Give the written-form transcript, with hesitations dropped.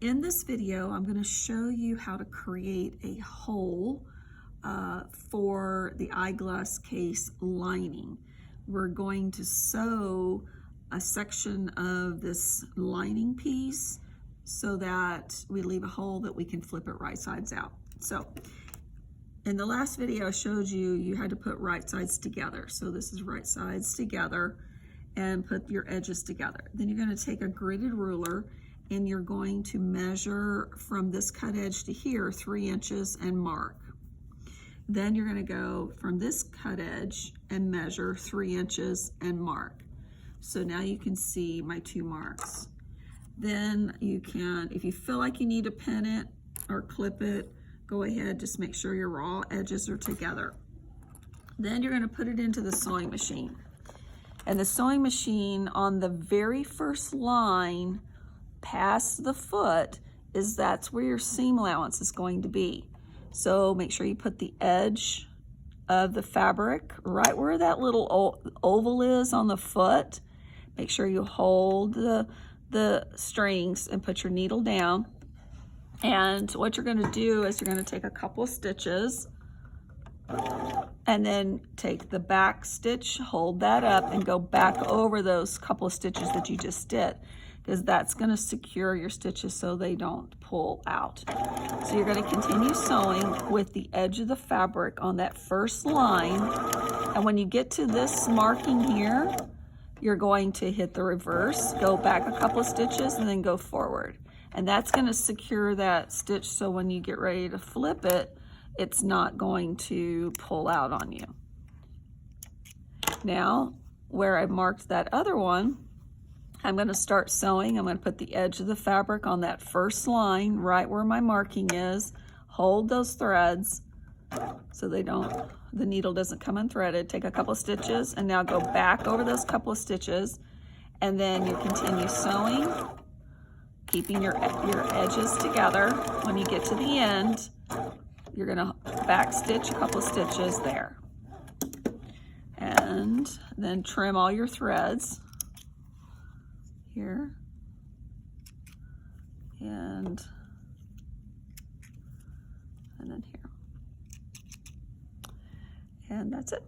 in this video, I'm going to show you how to create a hole for the eyeglass case lining. We're going to sew a section of this lining piece so that we leave a hole that we can flip it right sides out. So in the last video I showed you, you had to put right sides together. So this is right sides together and put your edges together. Then you're going to take a gridded ruler and you're going to measure from this cut edge to here 3 inches and mark. Then you're going to go from this cut edge and measure 3 inches and mark. So now you can see my 2 marks. Then you can, if you feel like you need to pin it or clip it, go ahead, just make sure your raw edges are together. Then you're going to put it into the sewing machine. And the sewing machine, on the very first line past the foot, that's where your seam allowance is going to be. So make sure you put the edge of the fabric right where that little oval is on the foot. Make sure you hold the strings and put your needle down. And what you're going to do is you're going to take a couple of stitches and then take the back stitch, hold that up, and go back over those couple of stitches that you just did, because that's going to secure your stitches so they don't pull out. So you're going to continue sewing with the edge of the fabric on that first line, and when you get to this marking here, you're going to hit the reverse, go back a couple of stitches, and then go forward. And that's going to secure that stitch so when you get ready to flip it, it's not going to pull out on you. Now, where I marked that other one, I'm going to start sewing. I'm going to put the edge of the fabric on that first line right where my marking is. Hold those threads so the needle doesn't come unthreaded. Take a couple of stitches and now go back over those couple of stitches, and then you continue sewing, keeping your edges together. When you get to the end, you're going to back stitch a couple of stitches there, and then trim all your threads here and then here, and that's it.